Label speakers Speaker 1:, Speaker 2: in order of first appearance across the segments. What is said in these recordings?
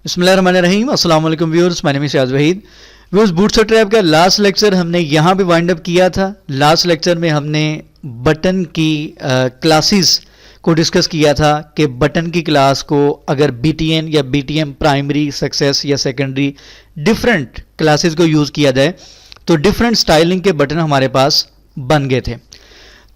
Speaker 1: बिस्मिल्लाहिर्रहमानिर्रहीम। अस्सलाम वालेकुम viewers, my name is Ciaz Waheed. Viewers, bootstrap का लास्ट लेक्चर हमने यहाँ पे वाइंड अप किया था। लास्ट लेक्चर में हमने बटन की क्लासेस को डिस्कस किया था कि बटन की क्लास को अगर बीटीएन या बीटीएम प्राइमरी, सक्सेस या सेकेंडरी डिफरेंट क्लासेस को यूज़ किया जाए तो डिफरेंट स्टाइलिंग के बटन हमारे पास बन गए थे।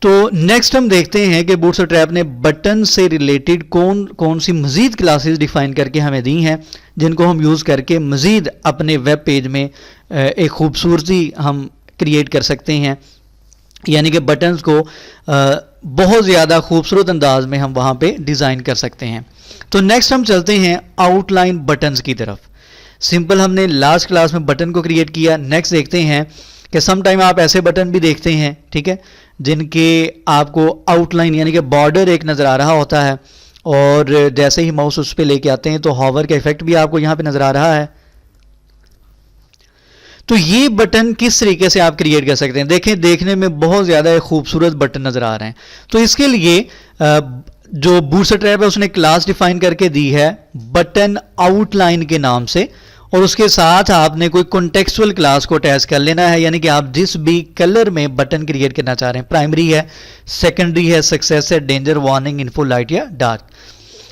Speaker 1: तो नेक्स्ट हम देखते हैं कि बूटस्ट्रैप ने बटन से रिलेटेड कौन कौन सी मज़ीद क्लासेस डिफ़ाइन करके हमें दी हैं, जिनको हम यूज़ करके मज़ीद अपने वेब पेज में एक खूबसूरती हम क्रिएट कर सकते हैं, यानी कि बटन्स को बहुत ज़्यादा खूबसूरत अंदाज में हम वहाँ पे डिज़ाइन कर सकते हैं। तो नेक्स्ट हम चलते हैं आउटलाइन बटन्स की तरफ। सिंपल हमने लास्ट क्लास में बटन को क्रिएट किया। नेक्स्ट देखते हैं कि सम टाइम आप ऐसे बटन भी देखते हैं, ठीक है, जिनके आपको आउटलाइन यानी कि बॉर्डर एक नज़र आ रहा होता है और जैसे ही माउस उस पर लेके आते हैं तो हॉवर का इफेक्ट भी आपको यहाँ पे नज़र आ रहा है। तो ये बटन किस तरीके से आप क्रिएट कर सकते हैं, देखें, देखने में बहुत ज़्यादा खूबसूरत बटन नज़र आ रहे हैं। तो इसके लिए जो बूटस्ट्रैप है उसने क्लास डिफाइन करके दी है बटन आउटलाइन के नाम से, और उसके साथ आपने कोई कॉन्टेक्सुअल क्लास को अटैच कर लेना है, यानी कि आप जिस भी कलर में बटन क्रिएट करना चाह रहे हैं, प्राइमरी है, सेकेंडरी है, सक्सेस है, डेंजर, वार्निंग, इन्फो, लाइट या डार्क।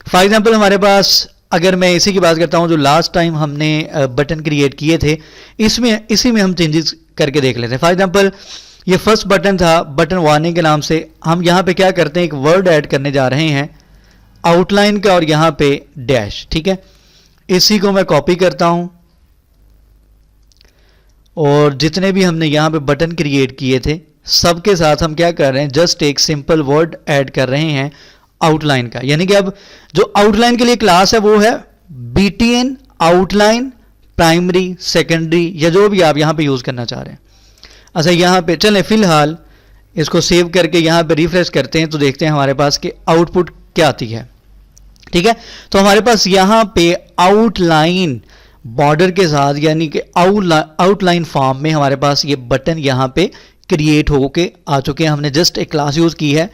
Speaker 1: फॉर एग्जांपल हमारे पास, अगर मैं इसी की बात करता हूं जो लास्ट टाइम हमने बटन क्रिएट किए थे, इसी में हम चेंजेस करके देख लेते हैं। फॉर एग्जांपल ये फर्स्ट बटन था बटन वार्निंग के नाम से। हम यहाँ पे क्या करते हैं, एक वर्ड ऐड करने जा रहे हैं आउटलाइन का और यहाँ पे डैश, ठीक है। इसी को मैं कॉपी करता हूं और जितने भी हमने यहां पे बटन क्रिएट किए थे सबके साथ हम क्या कर रहे हैं, जस्ट एक सिंपल वर्ड ऐड कर रहे हैं आउटलाइन का, यानी कि अब जो आउटलाइन के लिए क्लास है वो है बीटीएन आउटलाइन प्राइमरी, सेकेंडरी या जो भी आप यहां पे यूज करना चाह रहे हैं। अच्छा, यहां पे चलें, फिलहाल इसको सेव करके यहां पे रिफ्रेश करते हैं तो देखते हैं हमारे पास कि आउटपुट क्या आती है, ठीक है। तो हमारे पास यहां पे आउटलाइन बॉर्डर के साथ, यानी कि आउटलाइन फॉर्म में हमारे पास ये बटन यहां पे क्रिएट होके आ चुके हैं। हमने जस्ट एक क्लास यूज की है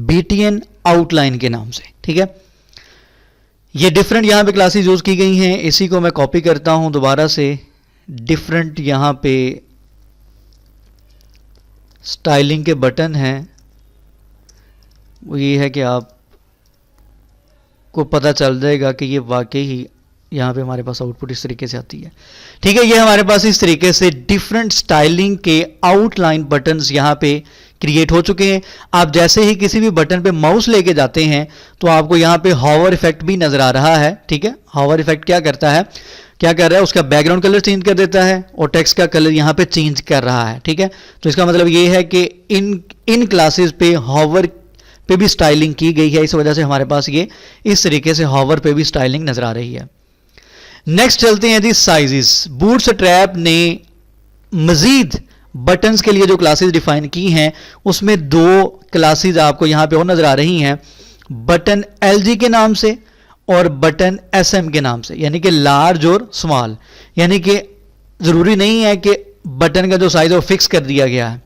Speaker 1: बीटीएन आउटलाइन के नाम से, ठीक है। ये डिफरेंट यहां पे क्लासेस यूज की गई हैं। इसी को मैं कॉपी करता हूं दोबारा से। डिफरेंट यहां पे स्टाइलिंग के बटन हैं, वो ये है कि आप को पता चल जाएगा कि ये वाकई ही यहाँ पे हमारे पास आउटपुट इस तरीके से आती है, ठीक है। ये हमारे पास इस तरीके से डिफरेंट स्टाइलिंग के आउटलाइन बटन्स यहाँ पे क्रिएट हो चुके हैं। आप जैसे ही किसी भी बटन पे माउस लेके जाते हैं तो आपको यहाँ पे हॉवर इफेक्ट भी नजर आ रहा है, ठीक है। हॉवर इफेक्ट क्या करता है, क्या कर रहा है, उसका बैकग्राउंड कलर चेंज कर देता है और टेक्स्ट का कलर यहाँ पे चेंज कर रहा है, ठीक है। तो इसका मतलब ये है कि इन क्लासेस पे हॉवर पे भी स्टाइलिंग की गई है, इस वजह से हमारे पास ये इस तरीके से हॉवर पे भी स्टाइलिंग नजर आ रही है। नेक्स्ट चलते हैं जी साइजेस। बूटस्ट्रैप ने मजीद बटन्स के लिए जो क्लासेस डिफाइन की हैं उसमें दो क्लासेस आपको यहां पे और नजर आ रही हैं, बटन एलजी के नाम से और बटन एसएम के नाम से, यानी कि लार्ज और स्मॉल। यानी कि जरूरी नहीं है कि बटन का जो साइज है वो फिक्स कर दिया गया है,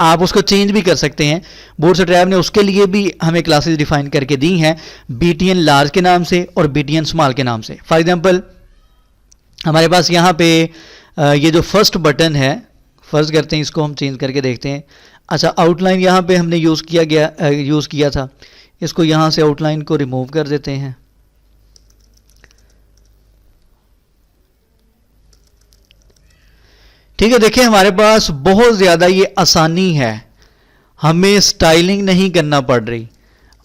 Speaker 1: आप उसको चेंज भी कर सकते हैं। बूटस्ट्रैप ने उसके लिए भी हमें क्लासेस डिफाइन करके दी हैं बीटीएन लार्ज के नाम से और बीटीएन स्मॉल के नाम से। फॉर एग्जांपल हमारे पास यहाँ पे ये जो फर्स्ट बटन है, फर्स्ट करते हैं इसको हम चेंज करके देखते हैं। अच्छा, आउटलाइन यहाँ पे हमने यूज़ किया था, इसको यहाँ से आउटलाइन को रिमूव कर देते हैं। ठीक है, देखिए हमारे पास बहुत ज़्यादा ये आसानी है, हमें स्टाइलिंग नहीं करना पड़ रही,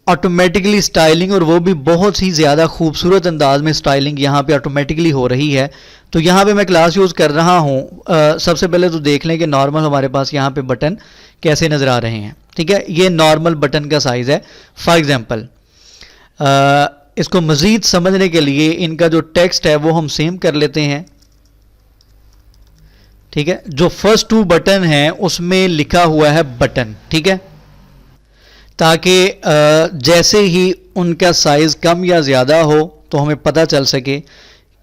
Speaker 1: ऑटोमेटिकली स्टाइलिंग, और वो भी बहुत ही ज़्यादा खूबसूरत अंदाज में स्टाइलिंग यहाँ पे ऑटोमेटिकली हो रही है। तो यहाँ पे मैं क्लास यूज़ कर रहा हूँ। सबसे पहले तो देख लें कि नॉर्मल हमारे पास यहाँ पे बटन कैसे नज़र आ रहे हैं, ठीक है। ये नॉर्मल बटन का साइज़ है। फॉर एग्जांपल इसको मज़ीद समझने के लिए इनका जो टेक्स्ट है वो हम सेम कर लेते हैं, ठीक है। जो फर्स्ट टू बटन हैं उसमें लिखा हुआ है बटन, ठीक है, ताकि जैसे ही उनका साइज कम या ज़्यादा हो तो हमें पता चल सके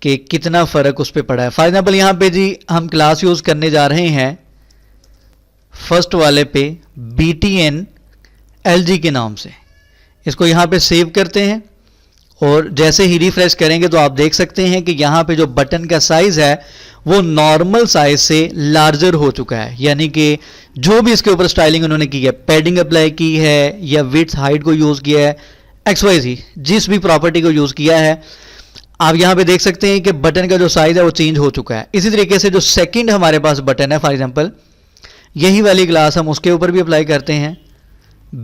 Speaker 1: कि कितना फ़र्क उस पर पड़ा है। फॉर एग्जाम्पल यहाँ पे जी हम क्लास यूज़ करने जा रहे हैं फर्स्ट वाले पे BTN LG के नाम से। इसको यहाँ पे सेव करते हैं और जैसे ही रिफ्रेश करेंगे तो आप देख सकते हैं कि यहाँ पे जो बटन का साइज है वो नॉर्मल साइज से लार्जर हो चुका है, यानी कि जो भी इसके ऊपर स्टाइलिंग उन्होंने की है, पैडिंग अप्लाई की है या विड्थ हाइट को यूज़ किया है, XYZ जिस भी प्रॉपर्टी को यूज़ किया है, आप यहाँ पे देख सकते हैं कि बटन का जो साइज है वो चेंज हो चुका है। इसी तरीके से जो सेकंड हमारे पास बटन है, फॉर एग्जांपल यही वाली क्लास हम उसके ऊपर भी अप्लाई करते हैं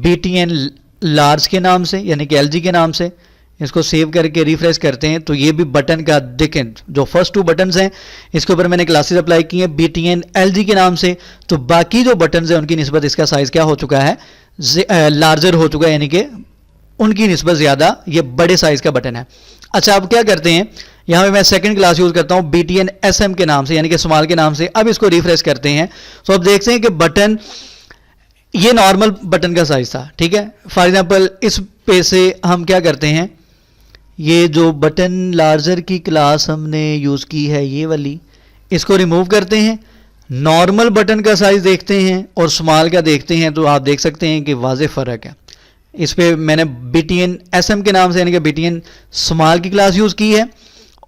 Speaker 1: BTN लार्ज के नाम से, यानी कि LG के नाम से। इसको सेव करके रिफ्रेश करते हैं तो ये भी बटन का देखें, जो फर्स्ट 2 बटन्स हैं इसके ऊपर मैंने क्लासेस अप्लाई की हैं BTN LG के नाम से, तो बाकी जो बटन्स हैं उनकी निस्बत इसका साइज क्या हो चुका है, लार्जर हो चुका है, यानी कि उनकी निस्बत ज़्यादा ये बड़े साइज का बटन है। अच्छा, अब क्या करते हैं, यहाँ पे मैं सेकंड क्लास यूज़ करता हूँ BTN SM के नाम से, यानी कि स्मॉल के नाम से। अब इसको रिफ्रेश करते हैं तो अब देखते हैं कि बटन ये नॉर्मल बटन का साइज था, ठीक है। फॉर एग्जांपल इस पे से हम क्या करते हैं, ये जो बटन लार्जर की क्लास हमने यूज़ की है ये वाली, इसको रिमूव करते हैं, नॉर्मल बटन का साइज देखते हैं और स्मॉल का देखते हैं, तो आप देख सकते हैं कि वाज़े फ़र्क है। इस पे मैंने BTN SM के नाम से, यानी कि BTN स्मॉल की क्लास यूज़ की है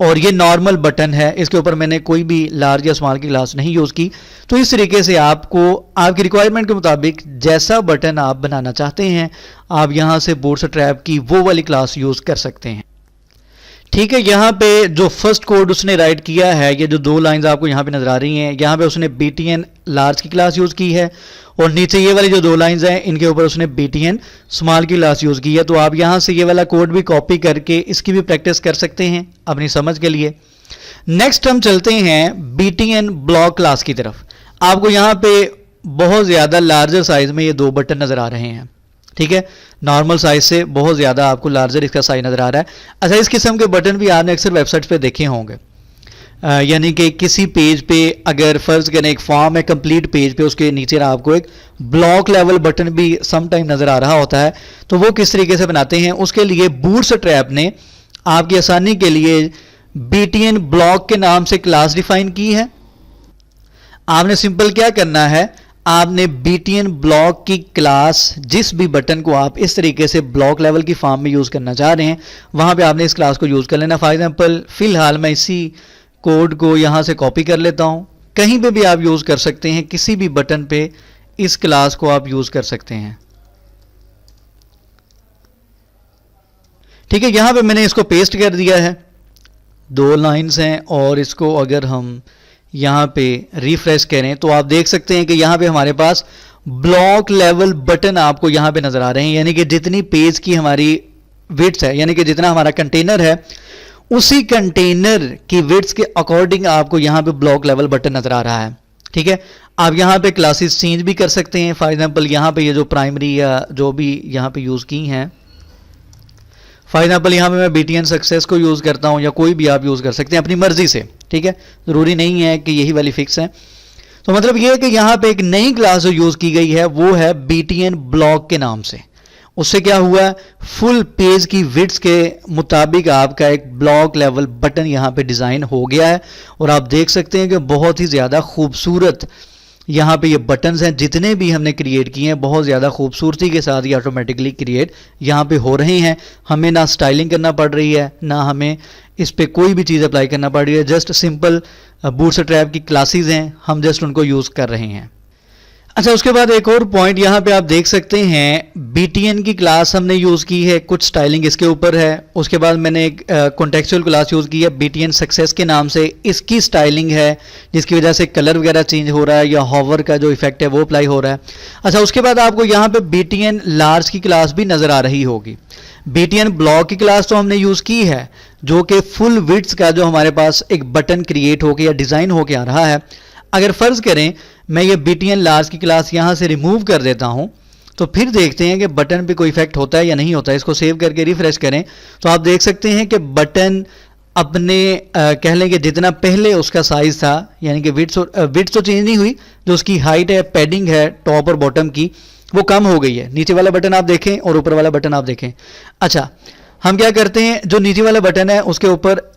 Speaker 1: और ये नॉर्मल बटन है, इसके ऊपर मैंने कोई भी लार्ज या स्मॉल की क्लास नहीं यूज़ की। तो इस तरीके से आपको आपकी रिक्वायरमेंट के मुताबिक जैसा बटन आप बनाना चाहते हैं, आप यहाँ से बूटस्ट्रैप की वो वाली क्लास यूज़ कर सकते हैं, ठीक है। यहाँ पे जो फर्स्ट कोड उसने राइट किया है, ये जो 2 लाइंस आपको यहाँ पे नजर आ रही हैं, यहाँ पे उसने BTN लार्ज की क्लास यूज़ की है और नीचे ये वाली जो 2 लाइंस हैं इनके ऊपर उसने BTN स्मॉल की क्लास यूज़ की है। तो आप यहाँ से ये वाला कोड भी कॉपी करके इसकी भी प्रैक्टिस कर सकते हैं अपनी समझ के लिए। नेक्स्ट हम चलते हैं BTN ब्लॉक क्लास की तरफ। आपको यहाँ पे बहुत ज़्यादा लार्जर साइज में ये 2 बटन नज़र आ रहे हैं, ठीक है। नॉर्मल साइज से बहुत ज़्यादा आपको लार्जर इसका साइज नज़र आ रहा है। अच्छा, इस किस्म के बटन भी आपने अक्सर वेबसाइट्स पे देखे होंगे, यानी कि किसी पेज पे अगर फ़र्ज़ करें एक फॉर्म है कंप्लीट पेज पे, उसके नीचे आपको एक ब्लॉक लेवल बटन भी सम टाइम नज़र आ रहा होता है। तो वो किस तरीके से बनाते हैं, उसके लिए बूटस्ट्रैप ने आपकी आसानी के लिए BTN ब्लॉक के नाम से क्लास डिफाइन की है। आपने सिंपल क्या करना है, आपने BTN ब्लॉक की क्लास, जिस भी बटन को आप इस तरीके से ब्लॉक लेवल की फॉर्म में यूज़ करना चाह रहे हैं वहाँ पे आपने इस क्लास को यूज़ कर लेना। फॉर एग्जांपल फ़िलहाल मैं इसी कोड को यहाँ से कॉपी कर लेता हूँ, कहीं पे भी आप यूज़ कर सकते हैं, किसी भी बटन पे इस क्लास को आप यूज़ कर सकते हैं, ठीक है। यहाँ पे मैंने इसको पेस्ट कर दिया है, 2 लाइन्स हैं और इसको अगर हम यहाँ पे रिफ्रेश करें तो आप देख सकते हैं कि यहाँ पे हमारे पास ब्लॉक लेवल बटन आपको यहाँ पे नज़र आ रहे हैं, यानी कि जितनी पेज की हमारी विड्थ है, यानी कि जितना हमारा कंटेनर है उसी कंटेनर की विड्थ के अकॉर्डिंग आपको यहाँ पे ब्लॉक लेवल बटन नज़र आ रहा है, ठीक है। आप यहाँ पे क्लासेस चेंज भी कर सकते हैं। फॉर एग्जांपल यहाँ पे ये जो प्राइमरी या जो भी यहाँ पे यूज़ की हैं, फॉर एग्जांपल यहाँ पे मैं BTN सक्सेस को यूज़ करता हूँ या कोई भी आप यूज़ कर सकते हैं अपनी मर्जी से, ठीक है। ज़रूरी नहीं है कि यही वाली फिक्स है। तो मतलब ये है कि यहाँ पे एक नई क्लास जो यूज़ की गई है वो है BTN ब्लॉक के नाम से। उससे क्या हुआ, फुल पेज की विड्थ के मुताबिक आपका एक ब्लॉक लेवल बटन यहाँ पे डिज़ाइन हो गया है और आप देख सकते हैं कि बहुत ही ज़्यादा खूबसूरत यहाँ पे ये बटन्स हैं, जितने भी हमने क्रिएट किए हैं बहुत ज़्यादा खूबसूरती के साथ ये ऑटोमेटिकली क्रिएट यहाँ पे हो रहे हैं। हमें ना स्टाइलिंग करना पड़ रही है, ना हमें इस पे कोई भी चीज़ अप्लाई करना पड़ रही है, जस्ट सिंपल बूटस्ट्रैप की क्लासेस हैं, हम जस्ट उनको यूज़ कर रहे हैं। अच्छा, उसके बाद एक और पॉइंट यहाँ पे आप देख सकते हैं, BTN की क्लास हमने यूज़ की है, कुछ स्टाइलिंग इसके ऊपर है। उसके बाद मैंने एक कॉन्टेक्चुअल क्लास यूज़ की है BTN सक्सेस के नाम से, इसकी स्टाइलिंग है जिसकी वजह से कलर वगैरह चेंज हो रहा है या हॉवर का जो इफेक्ट है वो अप्लाई हो रहा है। अच्छा, उसके बाद आपको यहाँ पे BTN लार्ज की क्लास भी नज़र आ रही होगी। BTN ब्लॉक की क्लास तो हमने यूज़ की है, जो कि फुल विड्थ का जो हमारे पास एक बटन क्रिएट होकर या डिज़ाइन होकर आ रहा है। अगर फ़र्ज़ करें मैं ये BTN लार्ज की क्लास यहाँ से रिमूव कर देता हूँ तो फिर देखते हैं कि बटन पे कोई इफेक्ट होता है या नहीं होता है। इसको सेव करके रिफ्रेश करें तो आप देख सकते हैं कि बटन अपने कह लें कि जितना पहले उसका साइज़ था, यानी कि विड्थ तो चेंज नहीं हुई, जो उसकी हाइट है, पैडिंग है टॉप और बॉटम की, वो कम हो गई है। नीचे वाला बटन आप देखें और ऊपर वाला बटन आप देखें। अच्छा, हम क्या करते हैं, जो नीचे वाला बटन है उसके ऊपर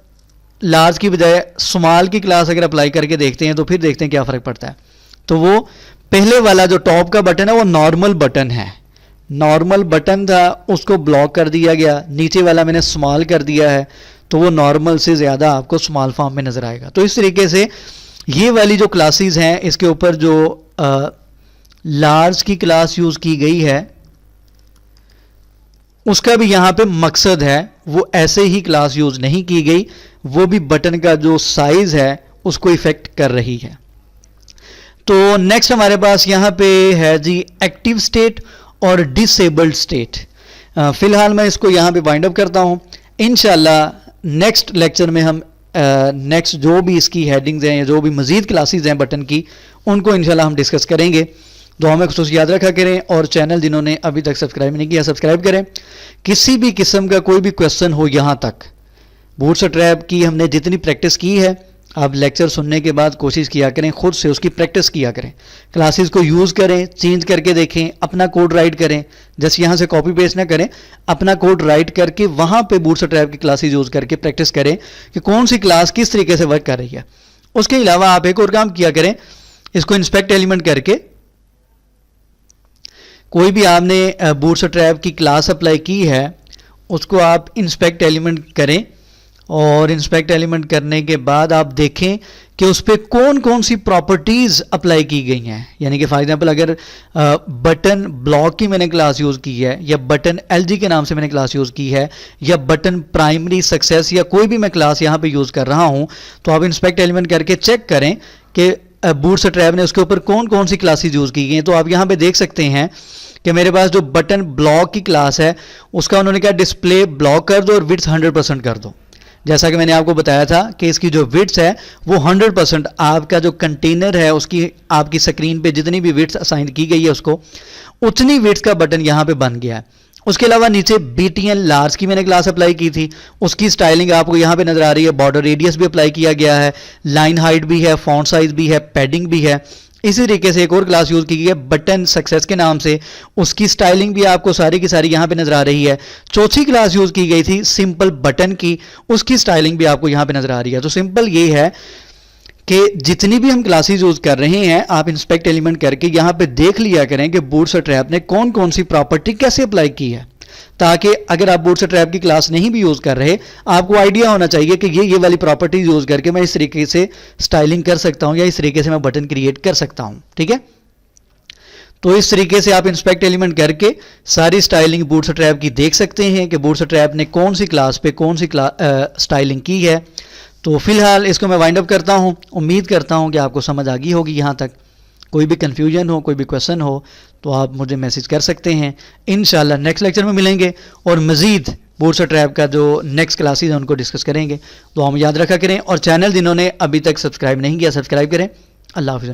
Speaker 1: लार्ज की बजाय स्मॉल की क्लास अगर अप्लाई करके देखते हैं तो फिर देखते हैं क्या फ़र्क पड़ता है। तो वो पहले वाला जो टॉप का बटन है वो नॉर्मल बटन है, नॉर्मल बटन था उसको ब्लॉक कर दिया गया, नीचे वाला मैंने स्मॉल कर दिया है, तो वो नॉर्मल से ज़्यादा आपको स्मॉल फॉर्म में नज़र आएगा। तो इस तरीके से ये वाली जो क्लासेस हैं इसके ऊपर जो लार्ज की क्लास यूज़ की गई है उसका भी यहाँ पे मकसद है, वो ऐसे ही क्लास यूज़ नहीं की गई, वो भी बटन का जो साइज़ है उसको इफेक्ट कर रही है। तो नेक्स्ट हमारे पास यहाँ पे है जी एक्टिव स्टेट और डिसेबल्ड स्टेट। फिलहाल मैं इसको यहाँ पे वाइंड अप करता हूँ। इंशाल्लाह नेक्स्ट लेक्चर में हम नेक्स्ट जो भी इसकी हेडिंग्स हैं या जो भी मज़ीद क्लासेस हैं बटन की, उनको इंशाल्लाह हम डिस्कस करेंगे। तो हमें खुसूस याद रखा करें, और चैनल जिन्होंने अभी तक सब्सक्राइब नहीं किया सब्सक्राइब करें। किसी भी किस्म का कोई भी क्वेश्चन हो, यहाँ तक बूटस्ट्रैप की हमने जितनी प्रैक्टिस की है, आप लेक्चर सुनने के बाद कोशिश किया करें, खुद से उसकी प्रैक्टिस किया करें, क्लासेस को यूज़ करें, चेंज करके देखें, अपना कोड राइट करें, जैसे यहाँ से कॉपी पेस्ट ना करें, अपना कोड राइट करके वहाँ पे बूटस्ट्रैप की क्लासेस यूज़ करके प्रैक्टिस करें कि कौन सी क्लास किस तरीके से वर्क कर रही है। उसके अलावा आप एक और काम किया करें, इसको इंस्पेक्ट एलिमेंट करके कोई भी आपने बूटस्ट्रैप की क्लास अप्लाई की है उसको आप इंस्पेक्ट एलिमेंट करें, और इंस्पेक्ट एलिमेंट करने के बाद आप देखें कि उस पर कौन कौन सी प्रॉपर्टीज़ अप्लाई की गई हैं। यानी कि फॉर एग्जांपल अगर बटन ब्लॉक की मैंने क्लास यूज़ की है, या बटन एलजी के नाम से मैंने क्लास यूज़ की है, या बटन प्राइमरी सक्सेस, या कोई भी मैं क्लास यहाँ पे यूज़ कर रहा हूँ, तो आप इंस्पेक्ट एलिमेंट करके चेक करें कि बूटस्ट्रैप ने उसके ऊपर कौन कौन सी क्लासेज यूज़ की गई हैं। तो आप यहाँ पे देख सकते हैं कि मेरे पास जो बटन ब्लॉक की क्लास है उसका उन्होंने कहा डिस्प्ले ब्लॉक कर दो और विड्थ 100% कर दो। जैसा कि मैंने आपको बताया था कि इसकी जो विड्थ है वो 100%, आपका जो कंटेनर है उसकी आपकी स्क्रीन पे जितनी भी विड्थ असाइन की गई है उसको उतनी विड्थ का बटन यहाँ पे बन गया है। उसके अलावा नीचे BTN लार्ज की मैंने क्लास अप्लाई की थी, उसकी स्टाइलिंग आपको यहाँ पे नजर आ रही है, बॉर्डर रेडियस भी अप्लाई किया गया है, लाइन हाइट भी है, फॉन्ट साइज भी है, पैडिंग भी है। इसी तरीके से एक और क्लास यूज़ की गई है बटन सक्सेस के नाम से, उसकी स्टाइलिंग भी आपको सारी की सारी यहाँ पे नजर आ रही है। चौथी क्लास यूज़ की गई थी सिंपल बटन की, उसकी स्टाइलिंग भी आपको यहाँ पे नजर आ रही है। तो सिंपल ये है कि जितनी भी हम क्लासेस यूज़ कर रहे हैं आप इंस्पेक्ट एलिमेंट करके यहाँ पे देख लिया करें कि बूटस्ट्रैप ने कौन कौन सी प्रॉपर्टी कैसे अप्लाई की है, ताकि अगर आप बूटस्ट्रैप की क्लास नहीं भी यूज़ कर रहे, आपको आइडिया होना चाहिए कि ये वाली प्रॉपर्टीज यूज़ करके मैं इस तरीके से स्टाइलिंग कर सकता हूँ या इस तरीके से मैं बटन क्रिएट कर सकता हूँ। ठीक है, तो इस तरीके से आप इंस्पेक्ट एलिमेंट करके सारी स्टाइलिंग बूटस्ट्रैप की देख सकते हैं कि बूटस्ट्रैप ने कौन सी क्लास पे कौन सी स्टाइलिंग की है। तो फिलहाल इसको मैं वाइंड अप करता हूँ। उम्मीद करता हूँ कि आपको समझ आ गई होगी यहाँ तक। कोई भी कन्फ्यूजन हो, कोई भी क्वेश्चन हो तो आप मुझे मैसेज कर सकते हैं। इंशाल्लाह नेक्स्ट लेक्चर में मिलेंगे और मज़ीद बूटस्ट्रैप का जो नेक्स्ट क्लासेस हैं उनको डिस्कस करेंगे। तो हम याद रखा करें, और चैनल जिन्होंने अभी तक सब्सक्राइब नहीं किया सब्सक्राइब करें। अल्लाह हाफ़िज़।